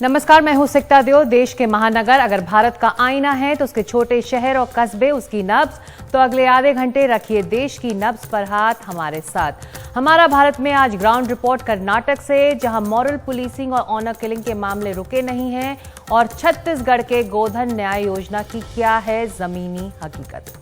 नमस्कार, मैं हूं सिकता देव। देश के महानगर अगर भारत का आईना है तो उसके छोटे शहर और कस्बे उसकी नब्ज। तो अगले आधे घंटे रखिए देश की नब्ज पर हाथ हमारे साथ। हमारा भारत में आज ग्राउंड रिपोर्ट कर्नाटक से, जहां मॉरल पुलिसिंग और ऑनर किलिंग के मामले रुके नहीं हैं, और छत्तीसगढ़ के गोधन न्याय योजना की क्या है जमीनी हकीकत।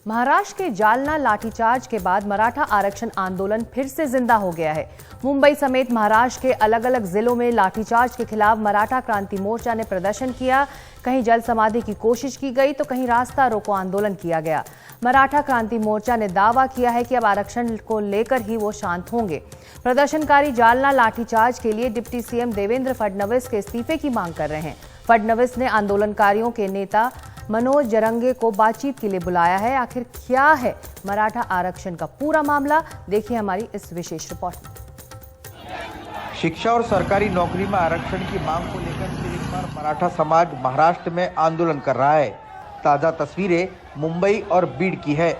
महाराष्ट्र के जालना लाठीचार्ज के बाद मराठा आरक्षण आंदोलन फिर से जिंदा हो गया है। मुंबई समेत महाराष्ट्र के अलग अलग जिलों में लाठीचार्ज के खिलाफ मराठा क्रांति मोर्चा ने प्रदर्शन किया। कहीं जल समाधि की कोशिश की गई तो कहीं रास्ता रोको आंदोलन किया गया। मराठा क्रांति मोर्चा ने दावा किया है कि अब आरक्षण को लेकर ही वो शांत होंगे। प्रदर्शनकारी जालना लाठीचार्ज के लिए डिप्टी सीएम देवेंद्र फडणवीस के इस्तीफे की मांग कर रहे हैं। फडणवीस ने आंदोलनकारियों के नेता मनोज जरंगे को बातचीत के लिए बुलाया है। आखिर क्या है मराठा आरक्षण का पूरा मामला, देखिए हमारी इस विशेष रिपोर्ट में। शिक्षा और सरकारी नौकरी में आरक्षण की मांग को लेकर फिर एक बार मराठा समाज महाराष्ट्र में आंदोलन कर रहा है। ताजा तस्वीरें मुंबई और बीड़ की है।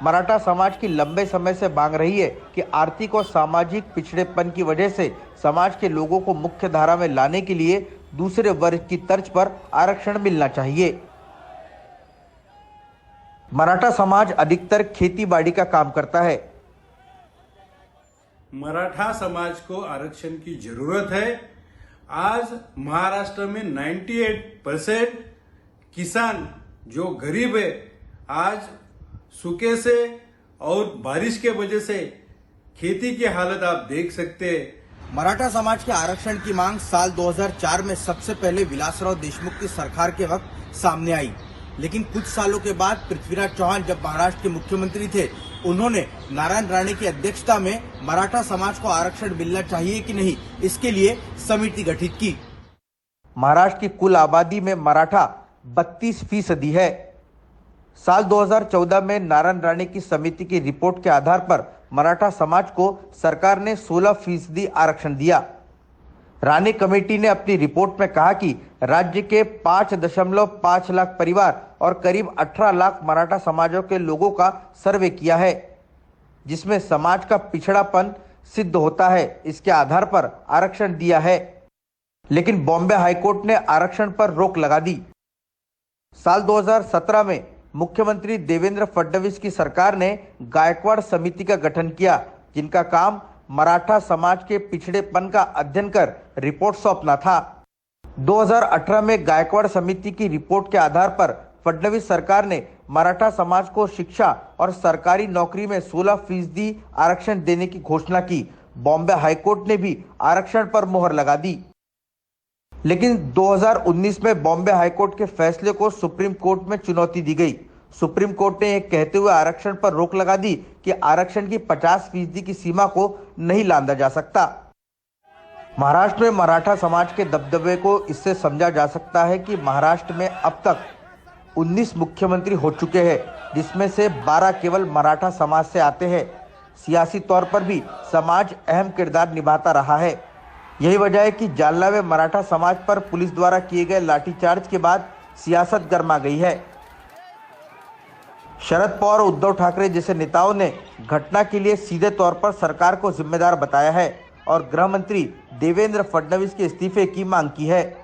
मराठा समाज की लंबे समय से मांग रही है कि आर्थिक और सामाजिक पिछड़ेपन की वजह से समाज के लोगों को मुख्य धारा में लाने के लिए दूसरे वर्ग की तर्ज पर आरक्षण मिलना चाहिए। मराठा समाज अधिकतर खेती-बाड़ी का काम करता है। मराठा समाज को आरक्षण की जरूरत है। आज महाराष्ट्र में 98% किसान जो गरीब है, आज सूखे से और बारिश के वजह से खेती की हालत आप देख सकते हैं। मराठा समाज के आरक्षण की मांग साल 2004 में सबसे पहले विलासराव देशमुख की सरकार के वक्त सामने आई, लेकिन कुछ सालों के बाद पृथ्वीराज चौहान जब महाराष्ट्र के मुख्यमंत्री थे, उन्होंने नारायण राणे की अध्यक्षता में मराठा समाज को आरक्षण मिलना चाहिए कि नहीं, इसके लिए समिति गठित की। महाराष्ट्र की कुल आबादी में मराठा 32% है। साल 2014 में नारायण राणे की समिति की रिपोर्ट के आधार पर मराठा समाज को सरकार ने 16% आरक्षण दिया। राणे कमेटी ने अपनी रिपोर्ट में कहा कि राज्य के 5.5 लाख परिवार और करीब 18 लाख मराठा समाजों के लोगों का सर्वे किया है, जिसमें समाज का पिछड़ापन सिद्ध होता है। इसके आधार पर आरक्षण दिया है, लेकिन बॉम्बे हाईकोर्ट ने आरक्षण पर रोक लगा दी। साल 2017 में मुख्यमंत्री देवेंद्र फडणवीस की सरकार ने गायकवाड़ समिति का गठन किया, जिनका काम मराठा समाज के पिछड़ेपन का अध्ययन कर रिपोर्ट सौंपना था। 2018 में गायकवाड़ समिति की रिपोर्ट के आधार पर फडणवीस सरकार ने मराठा समाज को शिक्षा और सरकारी नौकरी में 16% आरक्षण देने की घोषणा की। बॉम्बे हाईकोर्ट ने भी आरक्षण पर मोहर लगा दी, लेकिन 2019 में बॉम्बे हाईकोर्ट के फैसले को सुप्रीम कोर्ट में चुनौती दी गई। सुप्रीम कोर्ट ने यह कहते हुए आरक्षण पर रोक लगा दी कि आरक्षण की 50% की सीमा को नहीं लांघा जा सकता। महाराष्ट्र में मराठा समाज के दबदबे को इससे समझा जा सकता है कि महाराष्ट्र में अब तक 19 मुख्यमंत्री हो चुके हैं, जिसमें से 12 केवल मराठा समाज से आते हैं। सियासी तौर पर भी समाज अहम किरदार निभाता रहा है। यही वजह है कि जालना में मराठा समाज पर पुलिस द्वारा किए गए लाठीचार्ज के बाद सियासत गर्मा गई है। शरद पवार और उद्धव ठाकरे जैसे नेताओं ने घटना के लिए सीधे तौर पर सरकार को जिम्मेदार बताया है और गृह मंत्री देवेंद्र फडणवीस के इस्तीफे की मांग की है।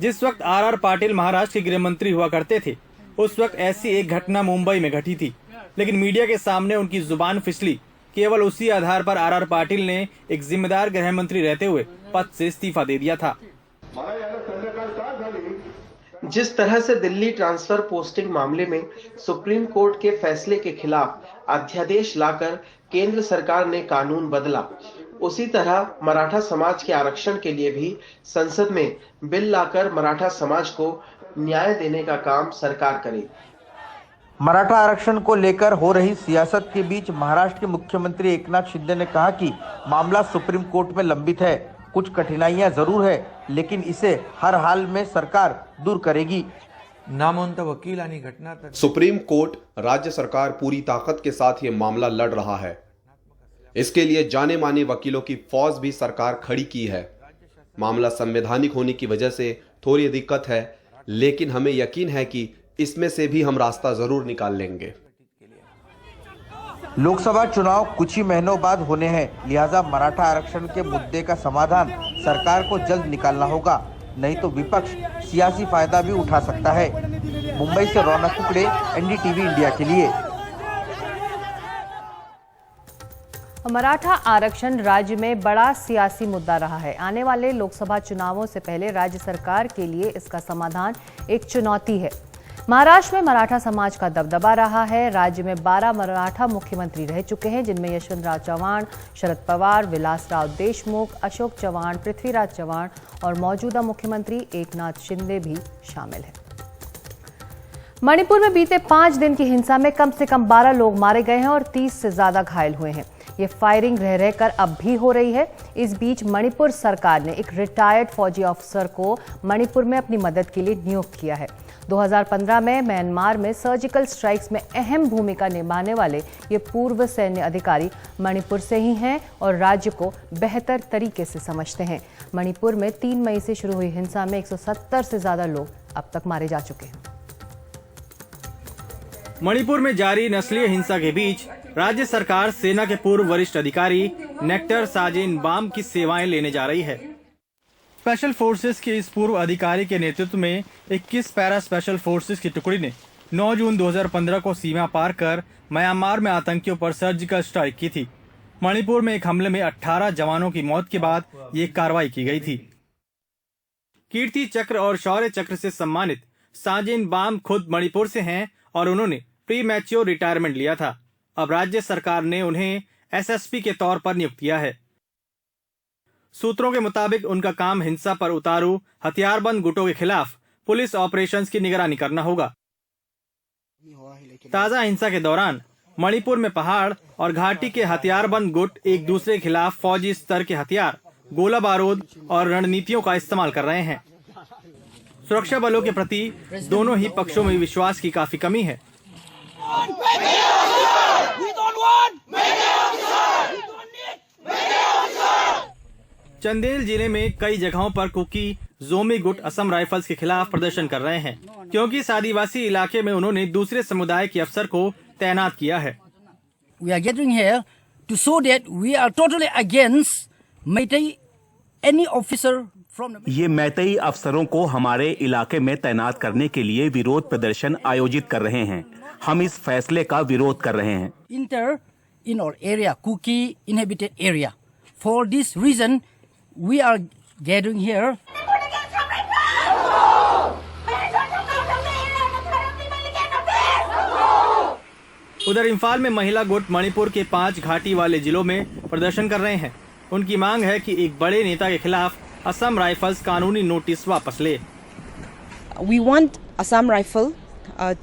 जिस वक्त आर पाटिल महाराष्ट्र के गृह मंत्री हुआ करते थे, उस वक्त ऐसी एक घटना मुंबई में घटी थी, लेकिन मीडिया के सामने उनकी जुबान फिसली। केवल उसी आधार पर आर पाटिल ने एक जिम्मेदार गृह मंत्री रहते हुए पद से इस्तीफा दे दिया था। जिस तरह से दिल्ली ट्रांसफर पोस्टिंग मामले में सुप्रीम कोर्ट के फैसले के खिलाफ अध्यादेश लाकर केंद्र सरकार ने कानून बदला, उसी तरह मराठा समाज के आरक्षण के लिए भी संसद में बिल लाकर मराठा समाज को न्याय देने का काम सरकार करे। मराठा आरक्षण को लेकर हो रही सियासत के बीच महाराष्ट्र के मुख्यमंत्री एकनाथ शिंदे ने कहा कि मामला सुप्रीम कोर्ट में लंबित है। कुछ कठिनाइयां जरूर है, लेकिन इसे हर हाल में सरकार दूर करेगी। नामवंत वकील आणि घटना सुप्रीम कोर्ट राज्य सरकार पूरी ताकत के साथ ये मामला लड़ रहा है। इसके लिए जाने माने वकीलों की फौज भी सरकार खड़ी की है। मामला संवैधानिक होने की वजह से थोड़ी दिक्कत है, लेकिन हमें यकीन है कि इसमें से भी हम रास्ता जरूर निकाल लेंगे। लोकसभा चुनाव कुछ ही महीनों बाद होने हैं, लिहाजा मराठा आरक्षण के मुद्दे का समाधान सरकार को जल्द निकालना होगा, नहीं तो विपक्ष सियासी फायदा भी उठा सकता है। मुंबई से रौनक कुकड़े, एनडीटीवी इंडिया के लिए। मराठा आरक्षण राज्य में बड़ा सियासी मुद्दा रहा है। आने वाले लोकसभा चुनावों से पहले राज्य सरकार के लिए इसका समाधान एक चुनौती है। महाराष्ट्र में मराठा समाज का दबदबा रहा है। राज्य में 12 मराठा मुख्यमंत्री रह चुके हैं, जिनमें यशवंतराव चव्हाण, शरद पवार, विलासराव देशमुख, अशोक चव्हाण, पृथ्वीराज चव्हाण और मौजूदा मुख्यमंत्री एकनाथ शिंदे भी शामिल हैं। मणिपुर में बीते 5 दिन की हिंसा में कम से कम 12 लोग मारे गए हैं और 30 से ज्यादा घायल हुए हैं। ये फायरिंग रह रहकर अब भी हो रही है। इस बीच मणिपुर सरकार ने एक रिटायर्ड फौजी अफसर को मणिपुर में अपनी मदद के लिए नियुक्त किया है। 2015 में म्यांमार में सर्जिकल स्ट्राइक्स में अहम भूमिका निभाने वाले ये पूर्व सैन्य अधिकारी मणिपुर से ही हैं और राज्य को बेहतर तरीके से समझते हैं। मणिपुर में 3 मई से शुरू हुई हिंसा में 170 से ज्यादा लोग अब तक मारे जा चुके हैं। मणिपुर में जारी नस्लीय हिंसा के बीच राज्य सरकार सेना के पूर्व वरिष्ठ अधिकारी नेक्टर साजेन बाम की सेवाएं लेने जा रही है। स्पेशल फोर्सेस के इस पूर्व अधिकारी के नेतृत्व में 21 पैरा स्पेशल फोर्सेस की टुकड़ी ने 9 जून 2015 को सीमा पार कर म्यांमार में आतंकियों पर सर्जिकल स्ट्राइक की थी। मणिपुर में एक हमले में 18 जवानों की मौत के बाद ये कार्रवाई की गई थी। कीर्ति चक्र और शौर्य चक्र से सम्मानित साजेन बाम खुद मणिपुर से हैं और उन्होंने प्री मैच्योर रिटायरमेंट लिया था। अब राज्य सरकार ने उन्हें एसएसपी के तौर पर नियुक्त किया है। सूत्रों के मुताबिक उनका काम हिंसा पर उतारू हथियारबंद गुटों के खिलाफ पुलिस ऑपरेशंस की निगरानी करना होगा। ताजा हिंसा के दौरान मणिपुर में पहाड़ और घाटी के हथियारबंद गुट एक दूसरे के खिलाफ फौजी स्तर के हथियार, गोला बारूद और रणनीतियों का इस्तेमाल कर रहे हैं। सुरक्षा बलों के प्रति दोनों ही पक्षों में विश्वास की काफी कमी है। चंदेल जिले में कई जगहों पर कुकी जोमी गुट असम राइफल्स के खिलाफ प्रदर्शन कर रहे हैं, क्योंकि इस आदिवासी इलाके में उन्होंने दूसरे समुदाय के अफसर को तैनात किया है। We are gathering here to show that we are totally against Meitei any officer from the... ये मैतेई अफसरों को हमारे इलाके में तैनात करने के लिए विरोध प्रदर्शन आयोजित कर रहे हैं। हम इस फैसले का विरोध कर रहे हैं। Enter in our area, Kuki inhabited area. For this reason, we are gathering here. उधर इम्फाल में महिला गुट मणिपुर के 5 घाटी वाले जिलों में प्रदर्शन कर रहे हैं। उनकी मांग है कि एक बड़े नेता के खिलाफ असम राइफल्स कानूनी नोटिस वापस ले। We want Assam Rifle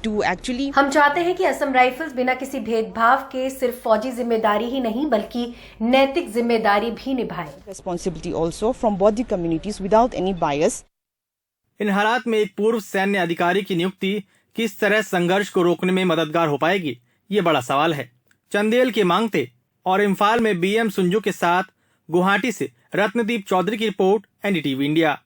to actually... हम चाहते हैं कि असम राइफल्स बिना किसी भेदभाव के सिर्फ फौजी जिम्मेदारी ही नहीं बल्कि नैतिक जिम्मेदारी भी निभाए। Responsibility also from both the communities without any bias. इन हालात में एक पूर्व सैन्य अधिकारी की नियुक्ति किस तरह संघर्ष को रोकने में मददगार हो पाएगी, ये बड़ा सवाल है। चंदेल के मांगते और इम्फाल में बीएम सुंजू के साथ गुवाहाटी से रत्नदीप चौधरी की रिपोर्ट, एनडीटीवी इंडिया।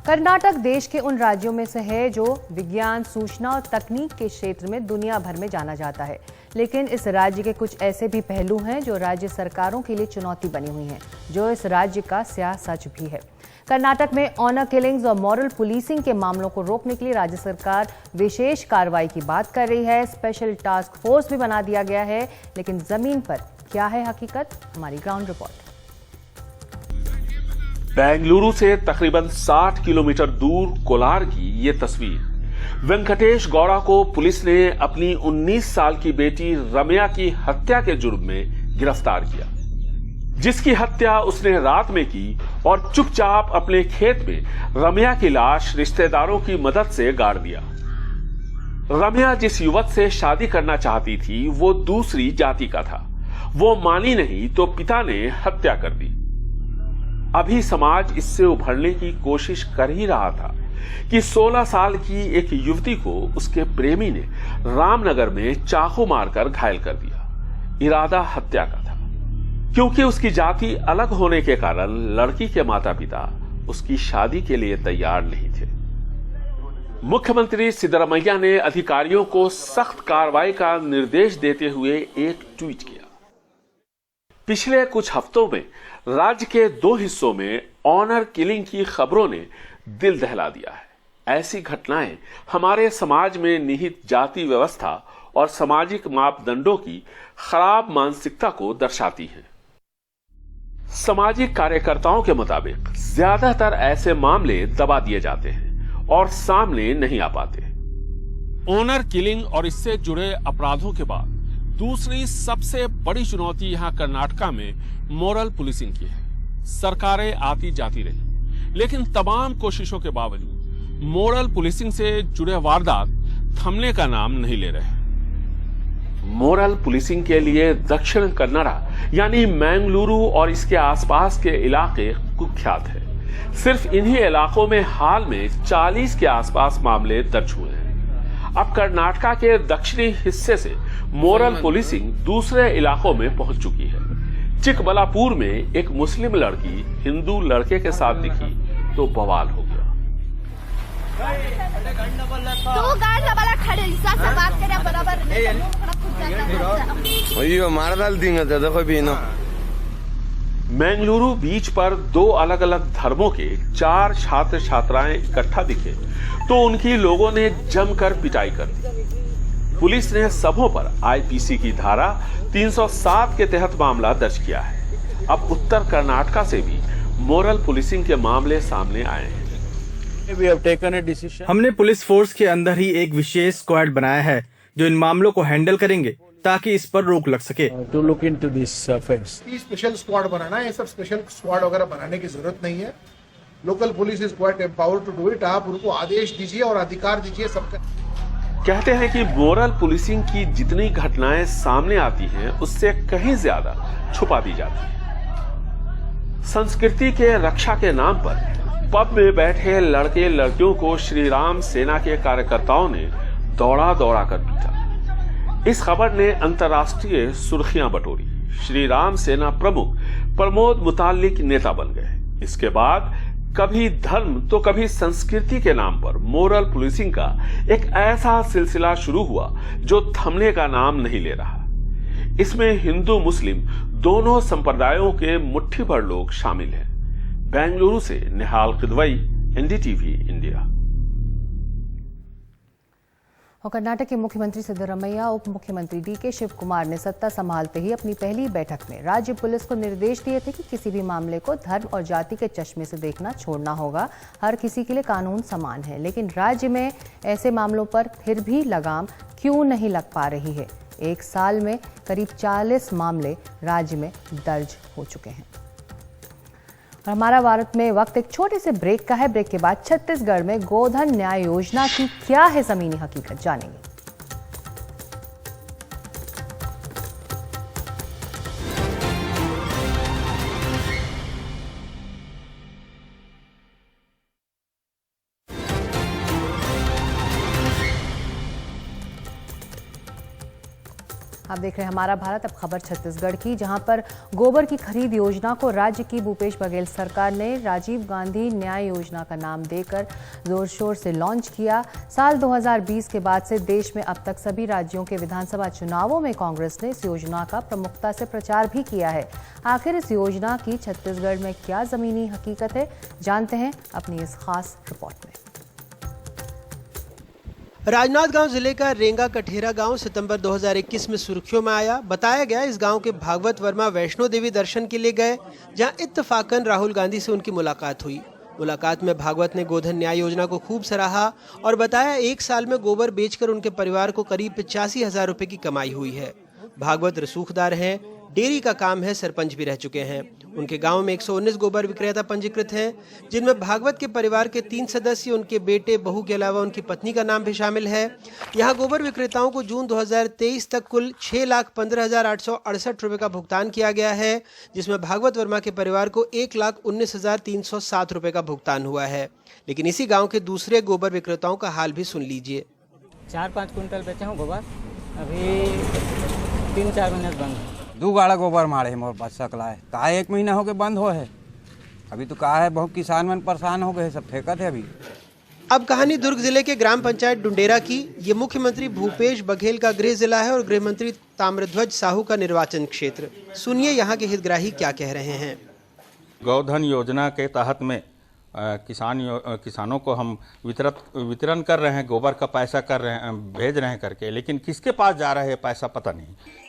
कर्नाटक देश के उन राज्यों में से है जो विज्ञान, सूचना और तकनीक के क्षेत्र में दुनिया भर में जाना जाता है, लेकिन इस राज्य के कुछ ऐसे भी पहलू हैं जो राज्य सरकारों के लिए चुनौती बनी हुई हैं, जो इस राज्य का स्याह सच भी है। कर्नाटक में ऑनर किलिंग्स और मॉरल पुलिसिंग के मामलों को रोकने के लिए राज्य सरकार विशेष कार्रवाई की बात कर रही है। स्पेशल टास्क फोर्स भी बना दिया गया है, लेकिन जमीन पर क्या है हकीकत? हमारी ग्राउंड रिपोर्ट। बेंगलुरु से तकरीबन 60 किलोमीटर दूर कोलार की ये तस्वीर। वेंकटेश गौड़ा को पुलिस ने अपनी 19 साल की बेटी रम्या की हत्या के जुर्म में गिरफ्तार किया, जिसकी हत्या उसने रात में की और चुपचाप अपने खेत में रम्या की लाश रिश्तेदारों की मदद से गाड़ दिया। रम्या जिस युवक से शादी करना चाहती थी वो दूसरी जाति का था। वो मानी नहीं तो पिता ने हत्या कर दी। अभी समाज इससे उभरने की कोशिश कर ही रहा था कि 16 साल की एक युवती को उसके प्रेमी ने रामनगर में चाकू मारकर घायल कर दिया। इरादा हत्या का था, क्योंकि उसकी जाति अलग होने के कारण लड़की के माता पिता उसकी शादी के लिए तैयार नहीं थे। मुख्यमंत्री सिद्धरमैया ने अधिकारियों को सख्त कार्रवाई का निर्देश देते हुए एक ट्वीट किया। पिछले कुछ हफ्तों में राज्य के 2 हिस्सों में ऑनर किलिंग की खबरों ने दिल दहला दिया है। ऐसी घटनाएं हमारे समाज में निहित जाति व्यवस्था और सामाजिक मापदंडों की खराब मानसिकता को दर्शाती हैं। सामाजिक कार्यकर्ताओं के मुताबिक ज्यादातर ऐसे मामले दबा दिए जाते हैं और सामने नहीं आ पाते। ऑनर किलिंग और इससे जुड़े अपराधों के बाद दूसरी सबसे बड़ी चुनौती यहां कर्नाटका में मोरल पुलिसिंग की है। सरकारें आती जाती रही, लेकिन तमाम कोशिशों के बावजूद मोरल पुलिसिंग से जुड़े वारदात थमने का नाम नहीं ले रहे। मोरल पुलिसिंग के लिए दक्षिण कन्नड़ा यानी मैंगलुरु और इसके आसपास के इलाके कुख्यात है। सिर्फ इन्हीं इलाकों में हाल में 40 के आसपास मामले दर्ज हुए हैं। अब कर्नाटका के दक्षिणी हिस्से से मोरल पुलिसिंग दूसरे इलाकों में पहुंच चुकी है। चिकबलापुर में एक मुस्लिम लड़की हिंदू लड़के के साथ दिखी तो बवाल हो गया। मैंगलुरु बीच पर 2 अलग अलग धर्मों के 4 छात्र छात्राएं इकट्ठा दिखे तो उनकी लोगों ने जमकर पिटाई कर दी। पुलिस ने सबों पर आईपीसी की धारा 307 के तहत मामला दर्ज किया है। अब उत्तर कर्नाटका से भी मोरल पुलिसिंग के मामले सामने आए हैं। हमने पुलिस फोर्स के अंदर ही एक विशेष स्क्वाड बनाया है जो इन मामलों को हैंडल करेंगे ताकि इस पर रोक लग सके। To look into this face special squad बनाना है। ये सब स्पेशल स्क्वाड वगैरह बनाने की जरूरत नहीं है। Local police is quite empowered to do it. आप उनको आदेश दीजिए और अधिकार दीजिए सबका। कहते हैं कि मोरल पुलिसिंग की जितनी घटनाएं सामने आती हैं उससे कहीं ज्यादा छुपा दी जाती है। संस्कृति के रक्षा के नाम पर पब में बैठे लड़के लड़कियों को श्री राम सेना के कार्यकर्ताओं ने दौड़ा दौड़ा कर पीटा। इस खबर ने अंतर्राष्ट्रीय सुर्खियां बटोरी। श्री राम सेना प्रमुख प्रमोद मुतालिक नेता बन गए। इसके बाद कभी धर्म तो कभी संस्कृति के नाम पर मोरल पुलिसिंग का एक ऐसा सिलसिला शुरू हुआ जो थमने का नाम नहीं ले रहा। इसमें हिंदू मुस्लिम दोनों संप्रदायों के मुट्ठी भर लोग शामिल हैं। बेंगलुरु से निहाल किदवई, एनडीटीवी इंडिया। और कर्नाटक के मुख्यमंत्री सिद्धरमैया उप मुख्यमंत्री डीके शिव कुमार ने सत्ता संभालते ही अपनी पहली बैठक में राज्य पुलिस को निर्देश दिए थे कि किसी भी मामले को धर्म और जाति के चश्मे से देखना छोड़ना होगा। हर किसी के लिए कानून समान है, लेकिन राज्य में ऐसे मामलों पर फिर भी लगाम क्यों नहीं लग पा रही है। 1 साल में करीब 40 मामले राज्य में दर्ज हो चुके हैं। और हमारा भारत में वक्त एक छोटे से ब्रेक का है। ब्रेक के बाद छत्तीसगढ़ में गोधन न्याय योजना की क्या है जमीनी हकीकत, जानेंगे। आप देख रहे हैं हमारा भारत। अब खबर छत्तीसगढ़ की, जहां पर गोबर की खरीद योजना को राज्य की भूपेश बघेल सरकार ने राजीव गांधी न्याय योजना का नाम देकर जोर शोर से लॉन्च किया। साल 2020 के बाद से देश में अब तक सभी राज्यों के विधानसभा चुनावों में कांग्रेस ने इस योजना का प्रमुखता से प्रचार भी किया है। आखिर इस योजना की छत्तीसगढ़ में क्या जमीनी हकीकत है, जानते हैं अपनी इस खास रिपोर्ट में। राजनांदगांव जिले का रेंगा कठेरा गांव सितंबर 2021 में सुर्खियों में आया। बताया गया इस गांव के भागवत वर्मा वैष्णो देवी दर्शन के लिए गए, जहां इत्तेफाकन राहुल गांधी से उनकी मुलाकात हुई। मुलाकात में भागवत ने गोधन न्याय योजना को खूब सराहा और बताया 1 साल में गोबर बेचकर उनके परिवार को करीब 85,000 रुपए की कमाई हुई है। भागवत रसूखदार हैं, डेयरी का काम है, सरपंच भी रह चुके हैं। उनके गांव में 119 गोबर विक्रेता पंजीकृत हैं, जिनमें भागवत के परिवार के 3 सदस्य, उनके बेटे बहू के अलावा उनकी पत्नी का नाम भी शामिल है। यहां गोबर विक्रेताओं को जून 2023 तक कुल 6,15,868 रुपए का भुगतान किया गया है, जिसमें भागवत वर्मा के परिवार को 1,19,307 रुपए का भुगतान हुआ है। लेकिन इसी गाँव के दूसरे गोबर विक्रेताओं का हाल भी सुन लीजिए। 4-5 कुंटल बेचे हूँ गोबर, अभी 3-4 महीने बंद है। 2 गाड़ा गोबर मारे मोर पास सकला है, कहा 1 महीना हो के बंद हो है। अभी तो कहा है बहुत किसान मन परेशान हो गए, सब फेंकत है। अभी अब कहानी दुर्ग जिले के ग्राम पंचायत डुंडेरा की। ये मुख्यमंत्री भूपेश बघेल का गृह जिला है और गृह मंत्री ताम्रध्वज साहू का निर्वाचन क्षेत्र। सुनिए यहाँ के हितग्राही क्या कह रहे हैं। गौधन योजना के तहत में किसानों को हम वितरण कर रहे हैं, गोबर का पैसा कर रहे हैं, भेज रहे हैं करके, लेकिन किसके पास जा रहा है पैसा पता नहीं।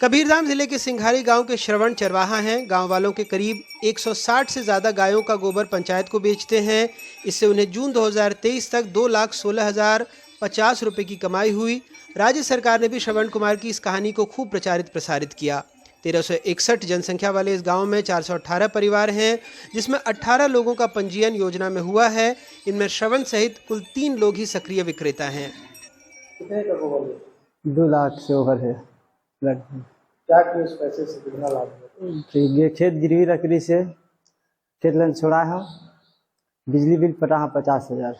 कबीरधाम जिले के सिंघारी गांव के श्रवण चरवाहा हैं। गांव वालों के करीब 160 से ज्यादा गायों का गोबर पंचायत को बेचते हैं। इससे उन्हें जून 2023 तक 2,16,050 रुपए की कमाई हुई। राज्य सरकार ने भी श्रवण कुमार की इस कहानी को खूब प्रसारित किया। 1361 जनसंख्या वाले इस गांव में 418 परिवार हैं, जिसमें 18 लोगों का पंजीयन योजना में हुआ है। इनमें श्रवण सहित कुल 3 लोग ही सक्रिय विक्रेता हैं। 2 लाख से ओवर है। क्या कि उस पैसे से कितना लाभ? ये खेत गिरवी रखने से खेत लन छोड़ा है, बिजली बिल पटा है 50,000।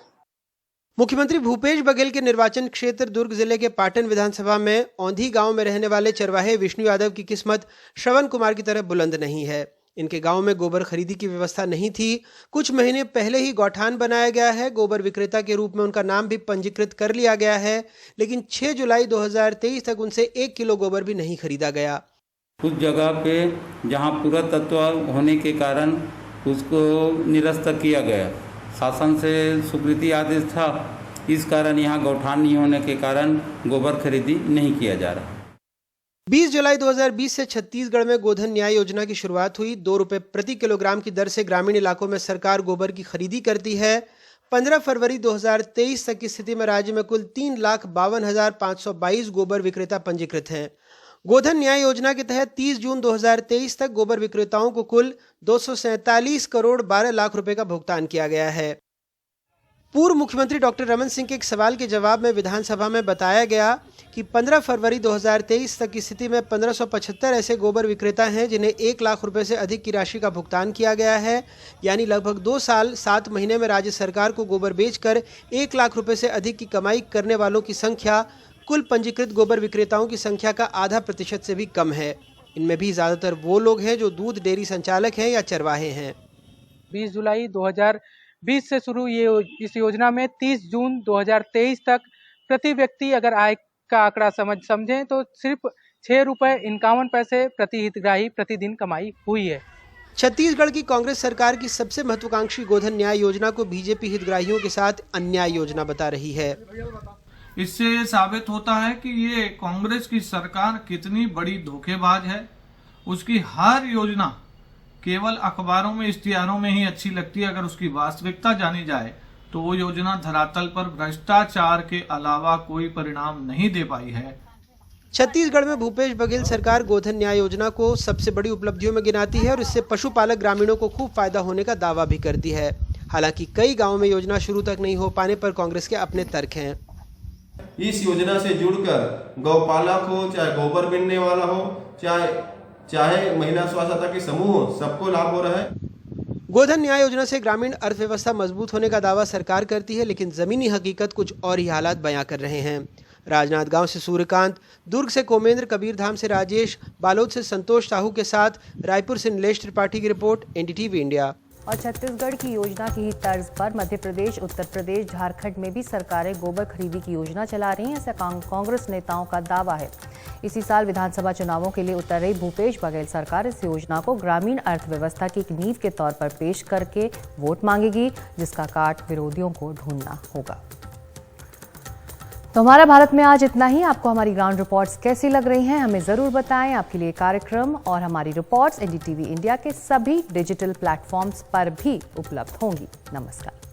मुख्यमंत्री भूपेश बघेल के निर्वाचन क्षेत्र दुर्ग जिले के पाटन विधानसभा में औंधी गांव में रहने वाले चरवाहे विष्णु यादव की किस्मत श्रवण कुमार की तरह बुलंद नहीं है। इनके गांव में गोबर खरीदी की व्यवस्था नहीं थी। कुछ महीने पहले ही गौठान बनाया गया है। गोबर विक्रेता के रूप में उनका नाम भी पंजीकृत कर लिया गया है, लेकिन 6 जुलाई 2023 तक उनसे 1 किलो गोबर भी नहीं खरीदा गया। कुछ जगह पे जहां पुरातत्व होने के कारण उसको निरस्त किया गया, शासन से स्वीकृति आदेश था, इस कारण यहाँ गौठान नहीं होने के कारण गोबर खरीदी नहीं किया जा रहा। 20 जुलाई 2020 से छत्तीसगढ़ में गोधन न्याय योजना की शुरुआत हुई। 2 रुपए प्रति किलोग्राम की दर से ग्रामीण इलाकों में सरकार गोबर की खरीदी करती है। 15 फरवरी 2023 तक की स्थिति में राज्य में कुल 3,52,522 गोबर विक्रेता पंजीकृत हैं। गोधन न्याय योजना के तहत 30 जून 2023 तक गोबर विक्रेताओं को कुल 247 करोड़ 12 लाख रुपए का भुगतान किया गया है। पूर्व मुख्यमंत्री डॉक्टर रमन सिंह के एक सवाल के जवाब में विधानसभा में बताया गया कि 15 फरवरी 2023 तक की स्थिति में 1575 ऐसे गोबर विक्रेता हैं जिन्हें 1 लाख रुपए से अधिक की राशि का भुगतान किया गया है। यानी लगभग 2 साल 7 महीने में राज्य सरकार को गोबर बेचकर 1 लाख रुपए से अधिक की कमाई करने वालों की संख्या कुल पंजीकृत गोबर विक्रेताओं की संख्या का आधा प्रतिशत से भी कम है। इनमें भी ज्यादातर वो लोग हैं जो दूध डेयरी संचालक हैं या चरवाहे हैं। 20 जुलाई 2020 से शुरू इस योजना में 30 जून 2023 तक प्रति व्यक्ति अगर आय का आंकड़ा समझें तो सिर्फ 6 रुपए 51 पैसे प्रति हितग्राही प्रतिदिन कमाई हुई है। छत्तीसगढ़ की कांग्रेस सरकार की सबसे महत्वाकांक्षी गोधन न्याय योजना को बीजेपी हितग्राहियों के साथ अन्याय योजना बता रही है। इससे ये साबित होता है कि ये कांग्रेस की सरकार कितनी बड़ी धोखेबाज है। उसकी हर योजना केवल अखबारों में इश्तिहारों में ही अच्छी लगती है। अगर उसकी वास्तविकता जानी जाए तो वो योजना धरातल पर भ्रष्टाचार के अलावा कोई परिणाम नहीं दे पाई है। छत्तीसगढ़ में भूपेश बघेल सरकार गोधन न्याय योजना को सबसे बड़ी उपलब्धियों में गिनाती है और इससे पशुपालक ग्रामीणों को खूब फायदा होने का दावा भी करती है। हालांकि कई गाँवों में योजना शुरू तक नहीं हो पाने पर कांग्रेस के अपने तर्क हैं। इस योजना से जुड़कर गौपालक हो, चाहे गोबर बीनने वाला हो, चाहे महिला स्वसहायता के समूह हो, सबको लाभ हो रहा है। गोधन न्याय योजना से ग्रामीण अर्थव्यवस्था मजबूत होने का दावा सरकार करती है, लेकिन जमीनी हकीकत कुछ और ही हालात बयां कर रहे हैं। राजनांदगांव से सूर्यकांत, दुर्ग से कोमेंद्र, कबीरधाम से राजेश, बालोद से संतोष साहू के साथ रायपुर से नीलेश त्रिपाठी की रिपोर्ट, एनडीटीवी इंडिया। और छत्तीसगढ़ की योजना की ही तर्ज पर मध्य प्रदेश, उत्तर प्रदेश, झारखंड में भी सरकारें गोबर खरीदी की योजना चला रही हैं, ऐसा कांग्रेस नेताओं का दावा है। इसी साल विधानसभा चुनावों के लिए उतर रही भूपेश बघेल सरकार इस योजना को ग्रामीण अर्थव्यवस्था की एक नींव के तौर पर पेश करके वोट मांगेगी, जिसका काट विरोधियों को ढूंढना होगा। तो हमारा भारत में आज इतना ही। आपको हमारी ग्राउंड रिपोर्ट्स कैसी लग रही हैं हमें जरूर बताएं। आपके लिए कार्यक्रम और हमारी रिपोर्ट्स एनडीटीवी इंडिया के सभी डिजिटल प्लेटफॉर्म्स पर भी उपलब्ध होंगी। नमस्कार।